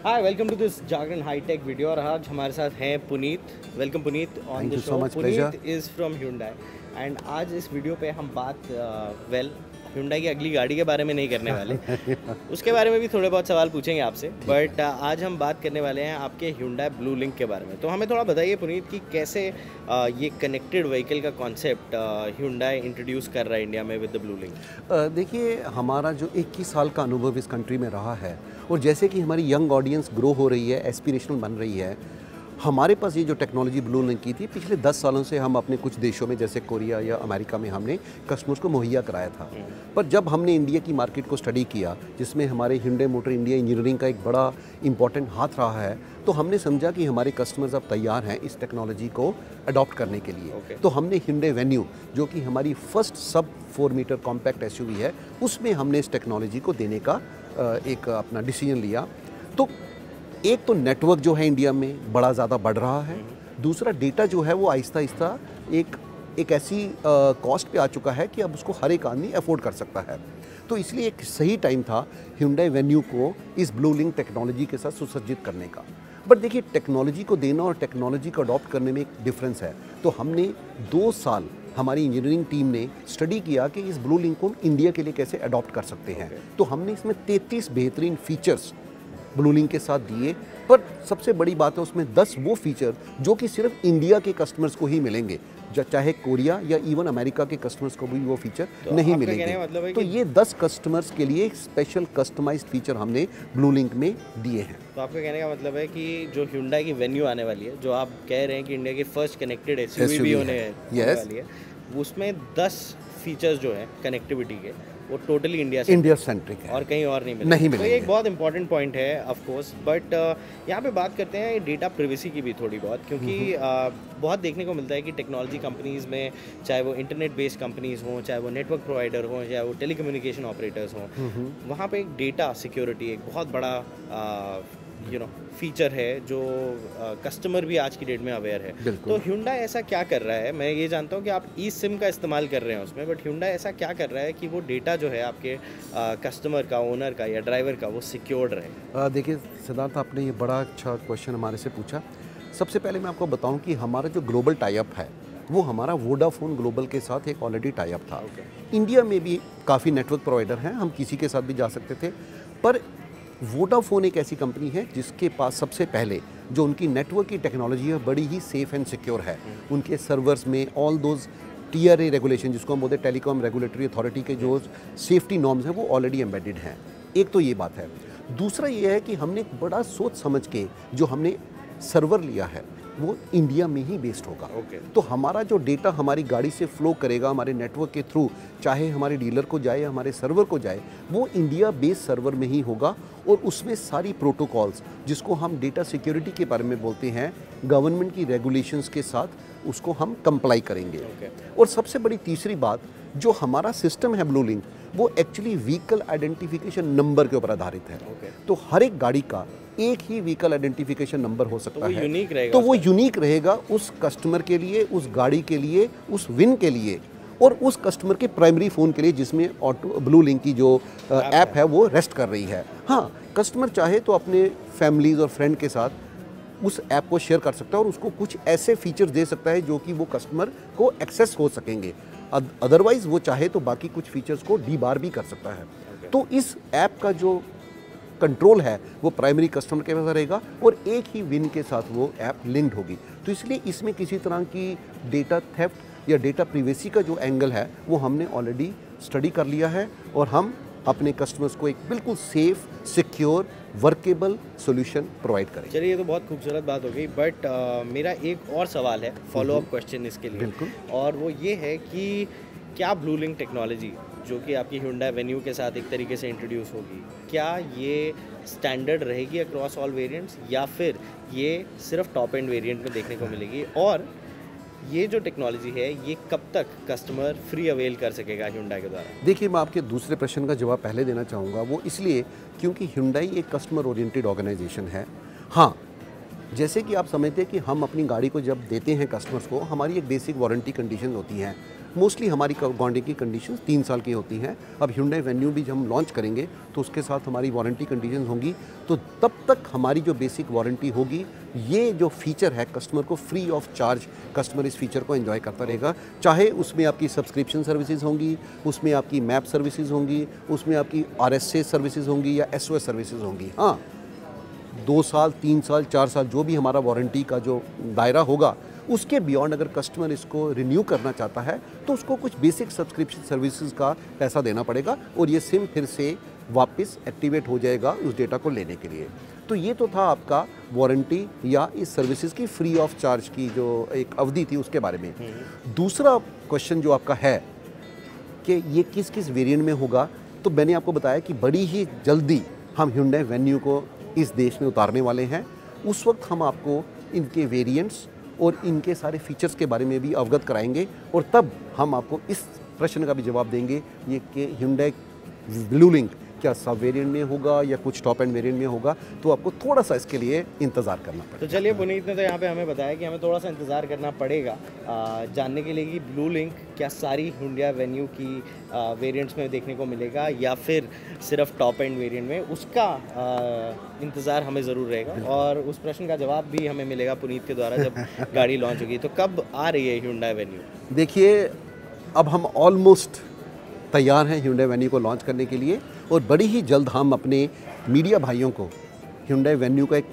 Hi welcome to this Jagran hitech video और आज हमारे साथ हैं Puneet. Welcome Puneet on the show. Puneet is from Hyundai and आज इस वीडियो पे हम बात Hyundai की अगली गाड़ी के बारे में नहीं करने वाले उसके बारे में भी थोड़े बहुत सवाल पूछेंगे आपसे, बट आज हम बात करने वाले हैं आपके Hyundai ब्लू लिंक के बारे में। तो हमें थोड़ा बताइए पुनीत कि कैसे ये कनेक्टेड व्हीकल का कॉन्सेप्ट Hyundai इंट्रोड्यूस कर रहा है इंडिया में विद द ब्लू लिंक। देखिए, हमारा जो 21 साल का अनुभव इस कंट्री में रहा है और जैसे कि हमारी यंग ऑडियंस ग्रो हो रही है, एस्पिरेशनल बन रही है, हमारे पास ये जो टेक्नोलॉजी ब्लू लिंक की थी पिछले 10 सालों से हम अपने कुछ देशों में जैसे कोरिया या अमेरिका में हमने कस्टमर्स को मुहैया कराया था। पर जब हमने इंडिया की मार्केट को स्टडी किया, जिसमें हमारे Hyundai मोटर इंडिया इंजीनियरिंग का एक बड़ा इंपॉर्टेंट हाथ रहा है, तो हमने समझा कि हमारे कस्टमर्स अब तैयार हैं इस टेक्नोलॉजी को अडॉप्ट करने के लिए। तो हमने Hyundai Venue, जो कि हमारी फर्स्ट सब 4 मीटर कॉम्पैक्ट SUV है, उसमें हमने इस टेक्नोलॉजी को देने का एक अपना डिसीजन लिया। तो एक तो नेटवर्क जो है इंडिया में बड़ा ज़्यादा बढ़ रहा है, दूसरा डेटा जो है वो आहिस्ता आहिस्ता एक ऐसी कॉस्ट पे आ चुका है कि अब उसको हर एक आदमी अफोर्ड कर सकता है। तो इसलिए एक सही टाइम था Hyundai Venue को इस ब्लू लिंक टेक्नोलॉजी के साथ सुसज्जित करने का। बट देखिए, टेक्नोलॉजी को देना और टेक्नोलॉजी को अडॉप्ट करने में एक डिफरेंस है। तो हमने 2 साल हमारी इंजीनियरिंग टीम ने स्टडी किया कि इस ब्लू लिंक को इंडिया के लिए कैसे अडॉप्ट कर सकते हैं। तो हमने इसमें 33 बेहतरीन फीचर्स ब्लू लिंक के साथ दिए, पर सबसे बड़ी बात है उसमें 10 वो फीचर जो कि सिर्फ इंडिया के कस्टमर्स को ही मिलेंगे, चाहे कोरिया या इवन अमेरिका के कस्टमर्स को भी वो फीचर नहीं मिलेंगे। मतलब तो ये 10 कस्टमर्स के लिए स्पेशल कस्टमाइज्ड फीचर हमने ब्लू लिंक में दिए हैं। तो आपका कहने का मतलब है कि जो Hyundai की Venue आने वाली है, जो आप कह रहे हैं कि इंडिया की फर्स्ट कनेक्टेड SUV भी होने वाली है, उसमें 10 फीचर्स जो है कनेक्टिविटी के वो टोटली इंडिया सेंट्रिक है और कहीं और नहीं मिलेंगे। तो ये एक बहुत इंपॉर्टेंट पॉइंट है ऑफ कोर्स। बट यहाँ पे बात करते हैं डेटा प्रिवेसी की भी थोड़ी बहुत, क्योंकि बहुत देखने को मिलता है कि टेक्नोलॉजी कंपनीज़ में, चाहे वो इंटरनेट बेस्ड कंपनीज़ हों, चाहे वो नेटवर्क प्रोवाइडर हों, चाहे वो टेलीकम्युनिकेशन ऑपरेटर्स हों, वहाँ पे एक डेटा सिक्योरिटी एक बहुत बड़ा फीचर है जो कस्टमर भी आज की डेट में अवेयर है। तो Hyundai ऐसा क्या कर रहा है? मैं ये जानता हूँ कि आप ई सिम का इस्तेमाल कर रहे हैं उसमें, बट Hyundai ऐसा क्या कर रहा है कि वो डेटा जो है आपके कस्टमर का, ओनर का या ड्राइवर का, वो सिक्योर्ड रहे? देखिए सिद्धार्थ, आपने ये बड़ा अच्छा क्वेश्चन हमारे से पूछा। सबसे पहले मैं आपको बताऊँ कि हमारा जो ग्लोबल टाई अप है वो हमारा वोडाफोन ग्लोबल के साथ एक ऑलरेडी टाई अप था। इंडिया में भी काफ़ी नेटवर्क प्रोवाइडर हैं, हम किसी के साथ भी जा सकते थे, पर वोडाफोन एक ऐसी कंपनी है जिसके पास सबसे पहले जो उनकी नेटवर्क की टेक्नोलॉजी है बड़ी ही सेफ एंड सिक्योर है। उनके सर्वर्स में ऑल दोज TRA रेगुलेशन, जिसको हम बोलते हैं टेलीकॉम रेगुलेटरी अथॉरिटी के जो सेफ्टी नॉर्म्स हैं, वो ऑलरेडी एम्बेडेड हैं। एक तो ये बात है। दूसरा ये है कि हमने एक बड़ा सोच समझ के जो हमने सर्वर लिया है वो इंडिया में ही बेस्ड होगा। तो हमारा जो डेटा हमारी गाड़ी से फ्लो करेगा हमारे नेटवर्क के थ्रू, चाहे हमारे डीलर को जाए या हमारे सर्वर को जाए, वो इंडिया बेस्ड सर्वर में ही होगा। और उसमें सारी प्रोटोकॉल्स, जिसको हम डेटा सिक्योरिटी के बारे में बोलते हैं, गवर्नमेंट की रेगुलेशंस के साथ उसको हम कंप्लाई करेंगे। और सबसे बड़ी तीसरी बात, जो हमारा सिस्टम है ब्लू लिंक, वो एक्चुअली व्हीकल आइडेंटिफिकेशन नंबर के ऊपर आधारित है। तो हर एक गाड़ी का एक ही व्हीकल आइडेंटिफिकेशन नंबर हो सकता है, तो वो यूनिक रहेगा उस कस्टमर के लिए, उस गाड़ी के लिए, उस विन के लिए और उस कस्टमर के प्राइमरी फ़ोन के लिए जिसमें ऑटो ब्लू लिंक की जो ऐप है वो रेस्ट कर रही है। हाँ, कस्टमर चाहे तो अपने फैमिलीज़ और फ्रेंड के साथ उस ऐप को शेयर कर सकता है और उसको कुछ ऐसे फीचर्स दे सकता है जो कि वो कस्टमर को एक्सेस हो सकेंगे। अदरवाइज़ वो चाहे तो बाकी कुछ फीचर्स को डीबार भी कर सकता है। तो इस ऐप का जो कंट्रोल है वो प्राइमरी कस्टमर के पास रहेगा और एक ही विन के साथ वो ऐप लिंक्ड होगी। तो इसलिए इसमें किसी तरह की डेटा थेफ्ट या डेटा प्रिवेसी का जो एंगल है वो हमने ऑलरेडी स्टडी कर लिया है और हम अपने कस्टमर्स को एक बिल्कुल safe, secure, workable solution provide करें। चलिए, ये तो बहुत खूबसूरत बात हो गई, बट मेरा एक और सवाल है, फॉलो अप क्वेश्चन इसके लिए। बिल्कुल। और वो ये है कि क्या ब्लू लिंक टेक्नोलॉजी जो कि आपकी Hyundai Venue के साथ एक तरीके से इंट्रोड्यूस होगी, क्या ये स्टैंडर्ड रहेगी अक्रॉस ऑल वेरिएंट्स या फिर ये सिर्फ टॉप एंड वेरिएंट में देखने को मिलेगी? और ये जो टेक्नोलॉजी है ये कब तक कस्टमर फ्री अवेल कर सकेगा Hyundai के द्वारा? देखिए, मैं आपके दूसरे प्रश्न का जवाब पहले देना चाहूँगा। वो इसलिए क्योंकि Hyundai एक कस्टमर ओरिएंटेड ऑर्गेनाइजेशन है। हाँ, जैसे कि आप समझते हैं कि हम अपनी गाड़ी को जब देते हैं कस्टमर्स को, हमारी एक बेसिक वारंटी कंडीशन होती हैं। मोस्टली हमारी वारंटी की कंडीशंस 3 साल की होती हैं। अब Hyundai Venue भी जब हम लॉन्च करेंगे तो उसके साथ हमारी वारंटी कंडीशंस होंगी, तो तब तक हमारी जो बेसिक वारंटी होगी, ये जो फीचर है कस्टमर को फ्री ऑफ चार्ज कस्टमर इस फीचर को एंजॉय करता रहेगा। चाहे उसमें आपकी सब्सक्रिप्शन सर्विसेज होंगी, उसमें आपकी मैप सर्विसेज होंगी, उसमें आपकी RSA सर्विसेज होंगी या SOS सर्विसेज होंगी। हाँ, 2 साल, 3 साल, 4 साल जो भी हमारा वारंटी का जो दायरा होगा, उसके बियॉन्ड अगर कस्टमर इसको रिन्यू करना चाहता है तो उसको कुछ बेसिक सब्सक्रिप्शन सर्विसेज का पैसा देना पड़ेगा और ये सिम फिर से वापस एक्टिवेट हो जाएगा उस डेटा को लेने के लिए। तो ये तो था आपका वारंटी या इस सर्विसेज की फ्री ऑफ चार्ज की जो एक अवधि थी उसके बारे में। दूसरा क्वेश्चन जो आपका है कि ये किस किस वेरिएंट में होगा, तो मैंने आपको बताया कि बड़ी ही जल्दी हम Hyundai Venue को इस देश में उतारने वाले हैं। उस वक्त हम आपको इनके वेरिएंट्स और इनके सारे फीचर्स के बारे में भी अवगत कराएंगे और तब हम आपको इस प्रश्न का भी जवाब देंगे ये कि Hyundai BlueLink क्या सब वेरिएंट में होगा या कुछ टॉप एंड वेरिएंट में होगा, तो आपको थोड़ा सा इसके लिए इंतज़ार करना पड़ेगा। तो चलिए, पुनीत ने तो यहाँ पे हमें बताया कि हमें थोड़ा सा इंतज़ार करना पड़ेगा जानने के लिए कि BlueLink क्या सारी Hyundai Venue की वेरिएंट्स में देखने को मिलेगा या फिर सिर्फ टॉप एंड वेरिएंट में, उसका इंतज़ार हमें ज़रूर रहेगा और उस प्रश्न का जवाब भी हमें मिलेगा पुनीत के द्वारा जब गाड़ी लॉन्च होगी। तो कब आ रही है Hyundai Venue? देखिए, अब हम ऑलमोस्ट तैयार हैं Hyundai Venue को लॉन्च करने के लिए और बड़ी ही जल्द हम अपने मीडिया भाइयों को Hyundai Venue का एक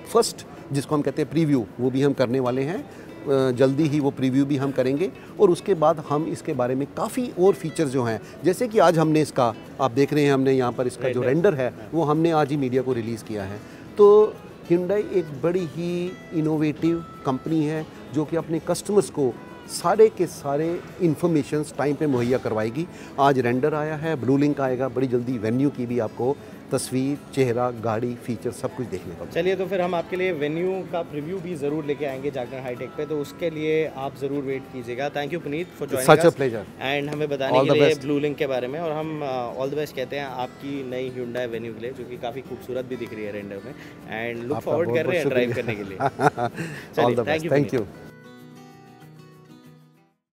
फर्स्ट जिसको हम कहते हैं प्रीव्यू, वो भी हम करने वाले हैं। जल्दी ही वो प्रीव्यू भी हम करेंगे और उसके बाद हम इसके बारे में काफ़ी और फीचर्स जो हैं, जैसे कि आज हमने इसका, आप देख रहे हैं हमने यहाँ पर इसका जो रेंडर है वो हमने आज ही मीडिया को रिलीज़ किया है। तो Hyundai एक बड़ी ही इनोवेटिव कंपनी है जो कि अपने कस्टमर्स को सारे के सारे इन्फॉर्मेशंस टाइम पे मुहैया करवाएगी। आज रेंडर आया है, BlueLink आएगा, बड़ी जल्दी वेन्यू की भी आपको तस्वीर, चेहरा, गाड़ी, फीचर सब कुछ देखने को। चलिए, तो फिर हम आपके लिए वेन्यू का प्रीव्यू भी ज़रूर लेके आएंगे जागरण हाईटेक पे, तो उसके लिए आप ज़रूर वेट कीजिएगा। Thank you Puneet for joining such a pleasure and हमें बताने के लिए BlueLink के बारे में। और हम ऑल द बेस्ट कहते हैं आपकी नई Hyundai Venue के लिए, जो कि काफ़ी खूबसूरत भी दिख रही है रेंडर में, एंड लुक फॉरवर्ड कर रहे हैं ड्राइव करने के लिए। Thank you.